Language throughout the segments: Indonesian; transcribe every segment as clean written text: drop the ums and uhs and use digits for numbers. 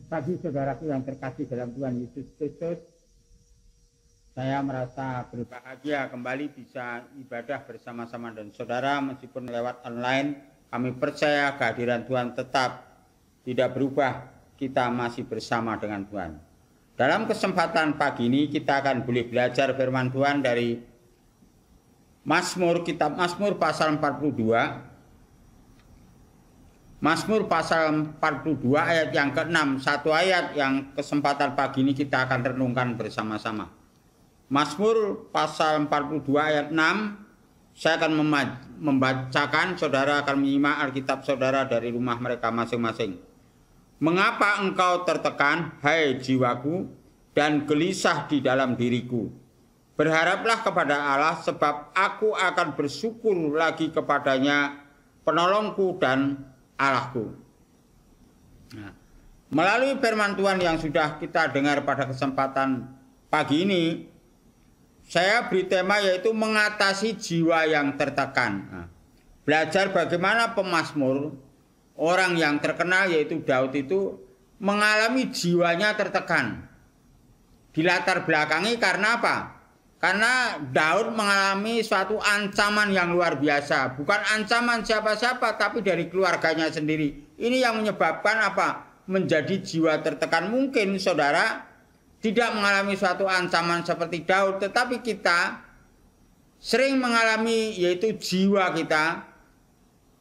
Bagi saudaraku yang terkasih dalam Tuhan Yesus Kristus, saya merasa berbahagia kembali bisa ibadah bersama-sama dengan saudara meskipun lewat online. Kami percaya kehadiran Tuhan tetap tidak berubah, kita masih bersama dengan Tuhan. Dalam kesempatan pagi ini kita akan boleh belajar firman Tuhan dari Mazmur, kitab Mazmur pasal 42. Mazmur pasal 42 ayat yang ke-6, satu ayat yang kesempatan pagi ini kita akan renungkan bersama-sama. Mazmur pasal 42 ayat 6, saya akan membacakan, saudara akan menyimak Alkitab saudara dari rumah mereka masing-masing. Mengapa engkau tertekan, hai jiwaku, dan gelisah di dalam diriku? Berharaplah kepada Allah, sebab aku akan bersyukur lagi kepadanya, penolongku dan Allahku. Nah, melalui firman Tuhan yang sudah kita dengar pada kesempatan pagi ini, saya beri tema yaitu mengatasi jiwa yang tertekan. Nah, belajar bagaimana pemazmur, orang yang terkenal yaitu Daud itu mengalami jiwanya tertekan. Dilatar belakangi karena apa? Karena Daud mengalami suatu ancaman yang luar biasa. Bukan ancaman siapa-siapa, tapi dari keluarganya sendiri. Ini yang menyebabkan apa? Menjadi jiwa tertekan. Mungkin saudara tidak mengalami suatu ancaman seperti Daud, tetapi kita sering mengalami, yaitu jiwa kita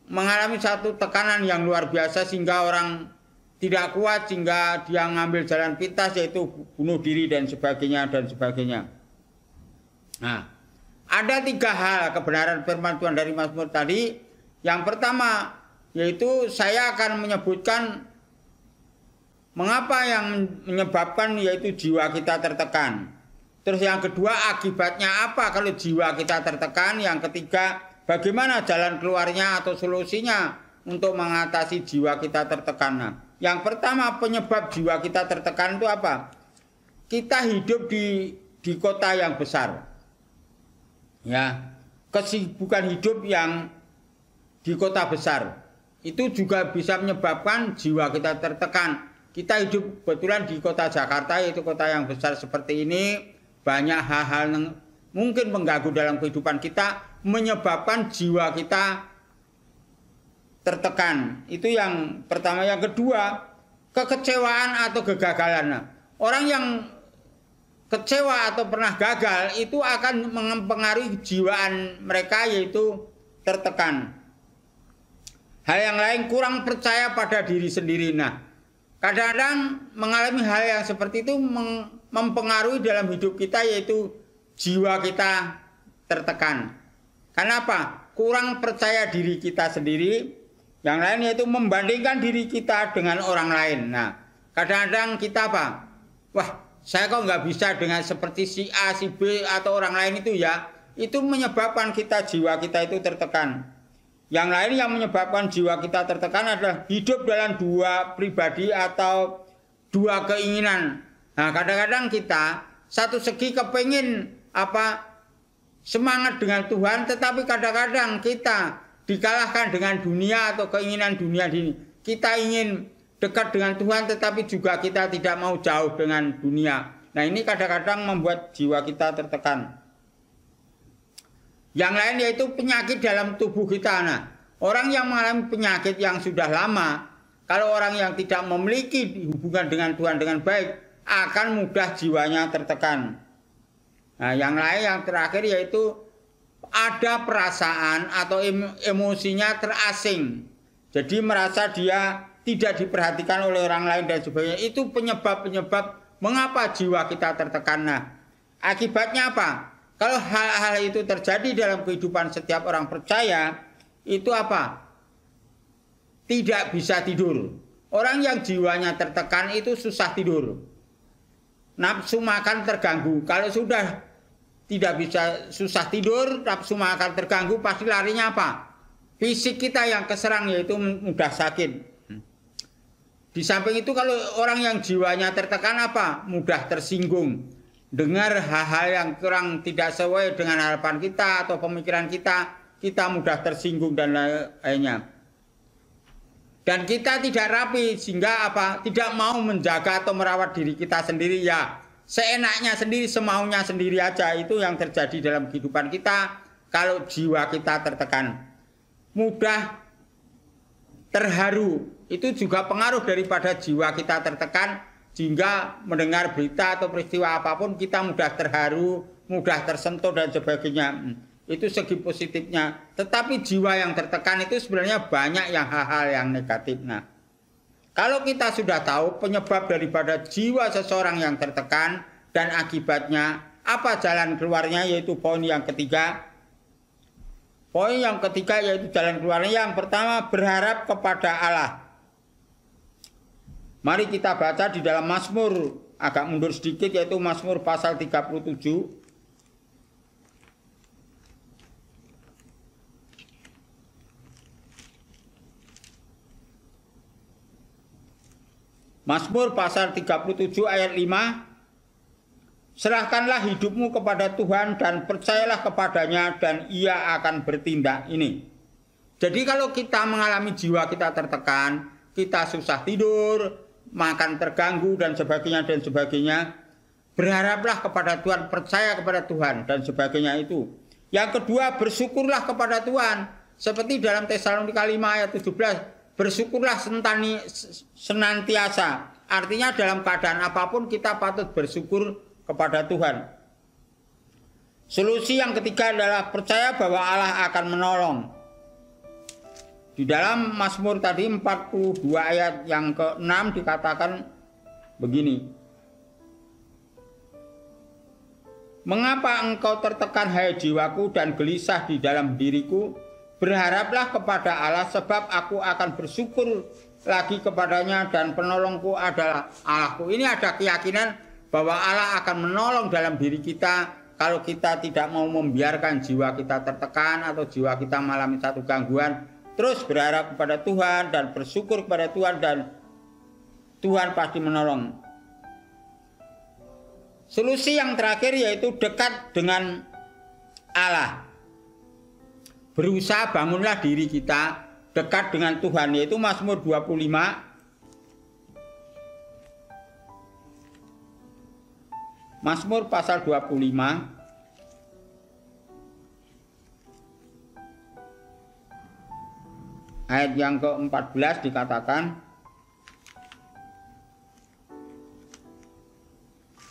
mengalami satu tekanan yang luar biasa sehingga orang tidak kuat, sehingga dia mengambil jalan pintas, yaitu bunuh diri dan sebagainya dan sebagainya. Nah, ada tiga hal kebenaran firman Tuhan dari Mazmur tadi. Yang pertama, yaitu saya akan menyebutkan mengapa yang menyebabkan yaitu jiwa kita tertekan. Terus yang kedua, akibatnya apa kalau jiwa kita tertekan. Yang ketiga, bagaimana jalan keluarnya atau solusinya untuk mengatasi jiwa kita tertekan. Nah, yang pertama, penyebab jiwa kita tertekan itu apa? Kita hidup di kota yang besar. Ya, kesibukan hidup yang di kota besar itu juga bisa menyebabkan jiwa kita tertekan. Kita hidup kebetulan di kota Jakarta, yaitu kota yang besar seperti ini, banyak hal-hal yang mungkin mengganggu dalam kehidupan kita, menyebabkan jiwa kita tertekan. Itu yang pertama. Yang kedua, kekecewaan atau kegagalan. Orang yang kecewa atau pernah gagal itu akan mempengaruhi jiwaan mereka, yaitu tertekan. Hal yang lain, kurang percaya pada diri sendiri. Nah, kadang-kadang mengalami hal yang seperti itu mempengaruhi dalam hidup kita, yaitu jiwa kita tertekan. Karena apa? Kurang percaya diri kita sendiri. Yang lain yaitu membandingkan diri kita dengan orang lain. Nah, kadang-kadang kita apa? Wah, saya kok nggak bisa dengan seperti si A, si B, atau orang lain itu ya. Itu menyebabkan jiwa kita itu tertekan. Yang lain yang menyebabkan jiwa kita tertekan adalah hidup dalam dua pribadi atau dua keinginan. Nah, kadang-kadang kita satu segi kepingin semangat dengan Tuhan, tetapi kadang-kadang kita dikalahkan dengan dunia atau keinginan dunia ini. Kita ingin dekat dengan Tuhan, tetapi juga kita tidak mau jauh dengan dunia. Nah, ini kadang-kadang membuat jiwa kita tertekan. Yang lain yaitu penyakit dalam tubuh kita. Nah, orang yang mengalami penyakit yang sudah lama, kalau orang yang tidak memiliki hubungan dengan Tuhan dengan baik, akan mudah jiwanya tertekan. Nah, yang lain, yang terakhir yaitu ada perasaan atau emosinya terasing. Jadi merasa dia tidak diperhatikan oleh orang lain dan sebagainya. Itu penyebab-penyebab mengapa jiwa kita tertekan. Nah, akibatnya apa? Kalau hal-hal itu terjadi dalam kehidupan setiap orang percaya, itu apa? Tidak bisa tidur. Orang yang jiwanya tertekan itu susah tidur. Nafsu makan terganggu. Kalau sudah tidak bisa, susah tidur, nafsu makan terganggu, pasti larinya apa? Fisik kita yang keserang, yaitu mudah sakit. Di samping itu kalau orang yang jiwanya tertekan apa? Mudah tersinggung. Dengar hal-hal yang kurang tidak sesuai dengan harapan kita atau pemikiran kita, kita mudah tersinggung dan lainnya. Dan kita tidak rapi sehingga apa? Tidak mau menjaga atau merawat diri kita sendiri ya. Seenaknya sendiri, semaunya sendiri aja. Itu yang terjadi dalam kehidupan kita kalau jiwa kita tertekan. Mudah terharu. Itu juga pengaruh daripada jiwa kita tertekan sehingga mendengar berita atau peristiwa apapun kita mudah terharu, mudah tersentuh dan sebagainya. Itu segi positifnya. Tetapi jiwa yang tertekan itu sebenarnya banyak yang hal-hal yang negatif. Nah, kalau kita sudah tahu penyebab daripada jiwa seseorang yang tertekan dan akibatnya, apa jalan keluarnya, yaitu poin yang ketiga. Poin yang ketiga yaitu jalan keluarnya. Yang pertama, berharap kepada Allah. Mari kita baca di dalam Mazmur, agak mundur sedikit, yaitu Mazmur pasal 37. Mazmur pasal 37 ayat 5. Serahkanlah hidupmu kepada Tuhan dan percayalah kepadanya dan ia akan bertindak. Ini. Jadi kalau kita mengalami jiwa kita tertekan, kita susah tidur, makan terganggu dan sebagainya, berharaplah kepada Tuhan, percaya kepada Tuhan dan sebagainya itu. Yang kedua, bersyukurlah kepada Tuhan. Seperti dalam Tesalonika 5 ayat 17. Bersyukurlah senantiasa. Artinya dalam keadaan apapun kita patut bersyukur kepada Tuhan. Solusi yang ketiga adalah percaya bahwa Allah akan menolong. Di dalam Mazmur tadi 42 ayat yang ke-6 dikatakan begini. Mengapa engkau tertekan hai jiwaku dan gelisah di dalam diriku? Berharaplah kepada Allah sebab aku akan bersyukur lagi kepadanya dan penolongku adalah Allahku. Ini ada keyakinan bahwa Allah akan menolong dalam diri kita kalau kita tidak mau membiarkan jiwa kita tertekan atau jiwa kita mengalami satu gangguan. Terus berharap kepada Tuhan dan bersyukur kepada Tuhan dan Tuhan pasti menolong. Solusi yang terakhir yaitu dekat dengan Allah. Berusaha bangunlah diri kita dekat dengan Tuhan, yaitu Mazmur 25 Mazmur pasal 25 ayat yang ke-14 dikatakan,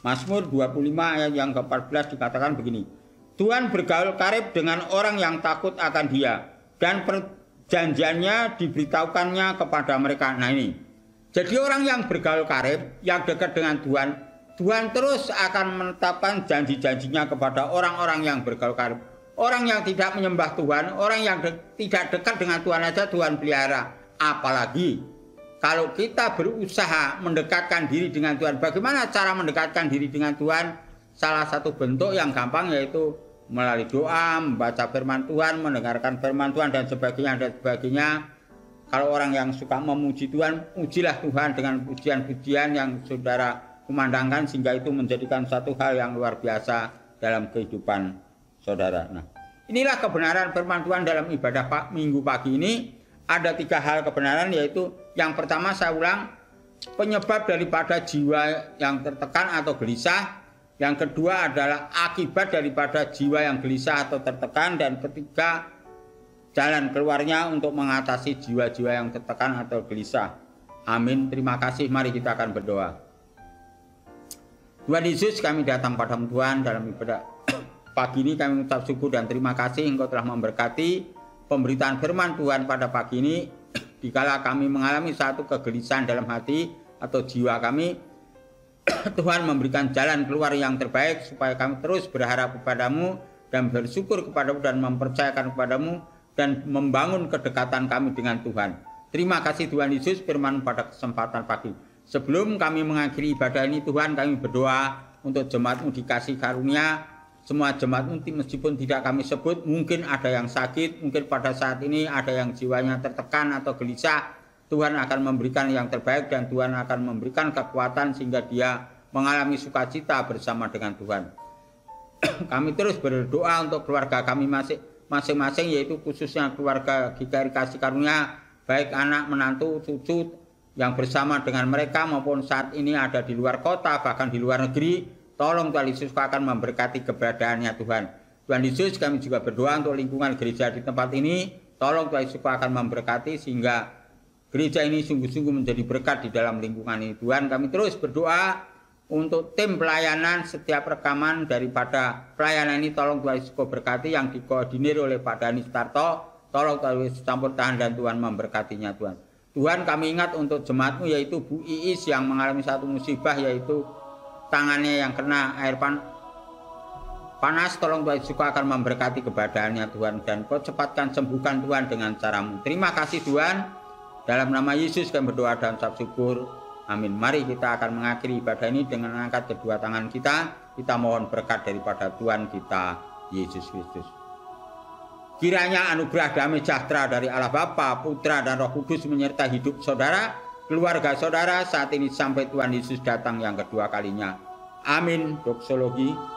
Mazmur 25 ayat yang ke-14 dikatakan begini. Tuhan bergaul karib dengan orang yang takut akan Dia dan perjanjiannya diberitahukannya kepada mereka. Nah ini. Jadi orang yang bergaul karib, yang dekat dengan Tuhan, Tuhan terus akan menetapkan janji-janjinya kepada orang-orang yang bergaul karib. Orang yang tidak menyembah Tuhan, orang yang tidak dekat dengan Tuhan aja Tuhan pelihara. Apalagi kalau kita berusaha mendekatkan diri dengan Tuhan. Bagaimana cara mendekatkan diri dengan Tuhan? Salah satu bentuk yang gampang yaitu melalui doa, membaca firman Tuhan, mendengarkan firman Tuhan dan sebagainya. Kalau orang yang suka memuji Tuhan, ujilah Tuhan dengan pujian-pujian yang saudara kumandangkan sehingga itu menjadikan satu hal yang luar biasa dalam kehidupan saudara. Nah, inilah kebenaran firman Tuhan dalam ibadah minggu pagi ini. Ada 3 hal kebenaran, yaitu yang pertama saya ulang, penyebab daripada jiwa yang tertekan atau gelisah. Yang kedua adalah akibat daripada jiwa yang gelisah atau tertekan. Dan ketiga, jalan keluarnya untuk mengatasi jiwa-jiwa yang tertekan atau gelisah. Amin. Terima kasih. Mari kita akan berdoa. Tuhan Yesus, kami datang padamu Tuhan dalam ibadah pagi ini. Kami mengucap syukur dan terima kasih Engkau telah memberkati pemberitaan firman Tuhan pada pagi ini. Dikala kami mengalami satu kegelisahan dalam hati atau jiwa kami, Tuhan memberikan jalan keluar yang terbaik supaya kami terus berharap kepadamu dan bersyukur kepadamu dan mempercayakan kepadamu dan membangun kedekatan kami dengan Tuhan. Terima kasih Tuhan Yesus firman pada kesempatan pagi. Sebelum kami mengakhiri ibadah ini Tuhan, kami berdoa untuk jemaat-Mu dikasih karunia. Semua jemaat-Mu meskipun tidak kami sebut, mungkin ada yang sakit, mungkin pada saat ini ada yang jiwanya tertekan atau gelisah. Tuhan akan memberikan yang terbaik dan Tuhan akan memberikan kekuatan sehingga dia mengalami sukacita bersama dengan Tuhan. Kami terus berdoa untuk keluarga kami masing-masing, yaitu khususnya keluarga GKRI Kasih Karunia. baik anak, menantu, cucu yang bersama dengan mereka maupun saat ini ada di luar kota, bahkan di luar negeri. Tolong Tuhan Yesus akan memberkati keberadaannya Tuhan. Tuhan Yesus, kami juga berdoa untuk lingkungan gereja di tempat ini. Tolong Tuhan Yesus akan memberkati sehingga gereja ini sungguh-sungguh menjadi berkat di dalam lingkungan ini. Tuhan, kami terus berdoa untuk tim pelayanan setiap rekaman daripada pelayanan ini. Tolong Tuhan Yesus berkati yang dikoordinir oleh Pak Dhani Sutarto. Tolong Tuhan Yesus campur tangan dan Tuhan memberkatinya Tuhan. Tuhan, kami ingat untuk jemaat-Mu yaitu Bu Iis yang mengalami satu musibah yaitu tangannya yang kena air panas. Tolong Tuhan Yesus akan memberkati keberadaannya Tuhan, dan Kau cepatkan sembuhkan Tuhan dengan cara-Mu. Terima kasih Tuhan. Dalam nama Yesus kami berdoa dan ucap syukur. Amin. Mari kita akan mengakhiri ibadah ini dengan mengangkat kedua tangan kita. Kita mohon berkat daripada Tuhan kita Yesus Kristus. Kiranya anugerah damai sejahtera dari Allah Bapa, Putra dan Roh Kudus menyertai hidup saudara, keluarga saudara saat ini sampai Tuhan Yesus datang yang kedua kalinya. Amin. Doksologi.